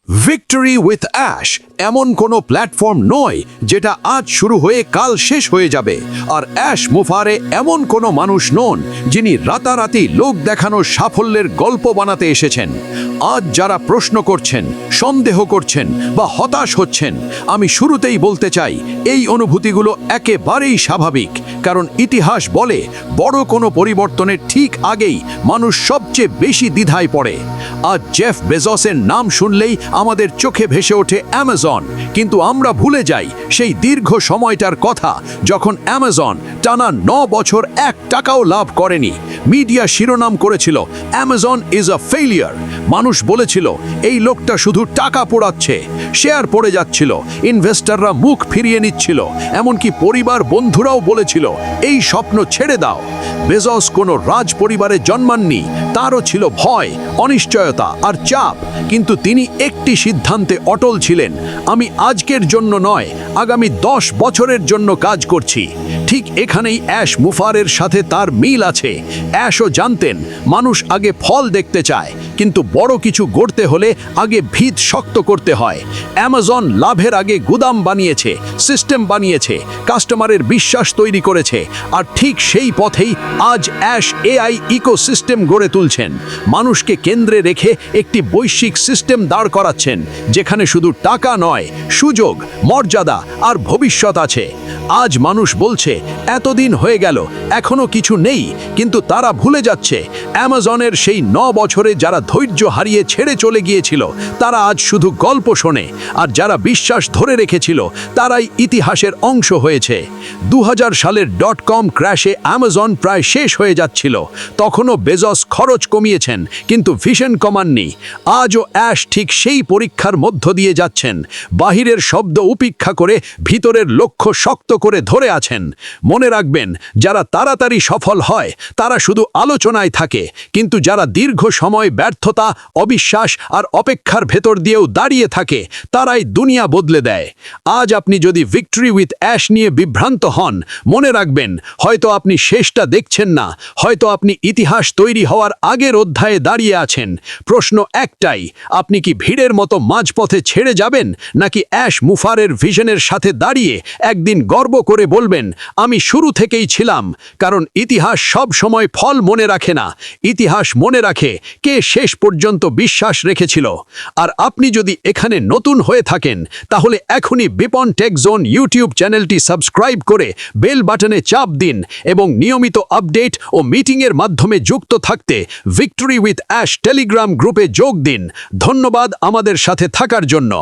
Victory with ash এমন কোনো platform নয় যেটা আজ শুরু হয়ে কাল শেষ হয়ে যাবে। আর অ্যাশ মুফারে এমন কোনো মানুষ নন যিনি রাতারাতি লোক দেখানোর সাফল্যের গল্প বানাতে এসেছেন। আজ যারা প্রশ্ন করছেন, সন্দেহ করছেন বা হতাশ হচ্ছেন, আমি শুরুতেই বলতে চাই এই অনুভূতিগুলো একেবারেই স্বাভাবিক। কারণ ইতিহাস বলে বড় কোনো পরিবর্তনের ঠিক আগেই মানুষ সবচেয়ে বেশি দ্বিধায় পড়ে। আজ জেফ বেজসের নাম শুনলেই আমাদের চোখে ভেসে ওঠে অ্যামাজন, কিন্তু আমরা ভুলে যাই সেই দীর্ঘ সময়টার কথা যখন অ্যামাজন টানা 9 বছর 1 টাকাও লাভ করেনি। মিডিয়া শিরোনাম করেছিল অ্যামাজন ইজ আ ফেইলিয়ার। মানুষ বলেছিল এই লোকটা শুধু টাকা পোড়াচ্ছে। শেয়ার পড়ে যাচ্ছিল, ইনভেস্টররা মুখ ফিরিয়ে নিচ্ছিল, এমনকি পরিবার বন্ধুরাও বলেছিল এই স্বপ্ন ছেড়ে দাও। বেজস কোনো রাজ পরিবারে জন্মাননি, তারও ছিল ভয়, অনিশ্চয়তা আর চাপ, কিন্তু তিনি একটি সিদ্ধান্তে অটল ছিলেন, আমি আজকের জন্য নয়, আগামী 10 বছরের জন্য কাজ করছি। ঠিক এখানেই অ্যাশ মুফারের সাথে তার মিল আছে। অ্যাশও জানতেন মানুষ আগে ফল দেখতে চায়, কিন্তু বড় কিছু গড়তে হলে আগে ভিত শক্ত করতে হয়। অ্যামাজন লাভের আগে গুদাম বানিয়েছে, সিস্টেম বানিয়েছে, কাস্টমারের বিশ্বাস তৈরি করেছে, আর ঠিক সেই পথেই আজ অ্যাশ এআই ইকোসিস্টেম গড়ে তুলছেন। মানুষকে কেন্দ্রে রেখে একটি বৈশ্বিক সিস্টেম দাঁড় করাচ্ছেন, যেখানে শুধু টাকা নয়, সুযোগ, মর্যাদা আর ভবিষ্যৎ আছে। আজ মানুষ বলছে এতদিন হয়ে গেল এখনো কিছু নেই, কিন্তু তারা ভুলে যাচ্ছে অ্যামাজনের সেই 9 বছরে যারা ধৈর্য হারিয়ে ছেড়ে চলে গিয়েছিল তারা আজ শুধু গল্প শোনে, আর যারা বিশ্বাস ধরে রেখেছিল তারাই ইতিহাসের অংশ হয়েছে। 2000 সালের .com ক্র্যাশে অ্যামাজন প্রায় শেষ হয়ে যাচ্ছিল, তখনও বেজস খরচ কমিয়েছেন কিন্তু ভিশন কমাননি। আজও অ্যাশ ঠিক সেই পরীক্ষার মধ্য দিয়ে যাচ্ছেন, বাহিরের শব্দ উপেক্ষা করে ভিতরের লক্ষ্য শক্ত করে ধরে আছেন। মনে রাখবেন, যারা তাড়াতাড়ি সফল হয় তারা শুধু আলোচনায় থাকে, কিন্তু যারা দীর্ঘ সময় ব্যর্থতা, অবিশ্বাস আর অপেক্ষার ভেতর দিয়েও দাঁড়িয়ে থাকে তারাই দুনিয়া বদলে দেয়। আজ আপনি যদি ভিক্টরি উইথ অ্যাশ নিয়ে বিভ্রান্ত হন, মনে রাখবেন হয়তো আপনি শেষটা দেখছেন না, হয়তো আপনি ইতিহাস তৈরি হওয়ার আগের অধ্যায়ে দাঁড়িয়ে আছেন। প্রশ্ন একটাই, আপনি কি ভিড়ের মতো মাঝপথে ছেড়ে যাবেন, নাকি অ্যাশ মুফারের ভিশনের সাথে দাঁড়িয়ে একদিন গর্ব করে বলবেন আমি শুরু থেকেই ছিলাম? কারণ ইতিহাস সব সময় ফল মনে রাখে না, ইতিহাস মনে রাখে কে শেষ পর্যন্ত বিশ্বাস রেখেছিল। আর আপনি যদি এখানে নতুন হয়ে থাকেন তাহলে এখনই বিপন টেক জোন ইউটিউব চ্যানেলটি সাবস্ক্রাইব করে বেল বাটনে চাপ দিন এবং নিয়মিত আপডেট ও মিটিংয়ের মাধ্যমে যুক্ত থাকতে ভিক্টরি উইথ অ্যাশ টেলিগ্রাম গ্রুপে যোগ দিন। ধন্যবাদ আমাদের সাথে থাকার জন্য।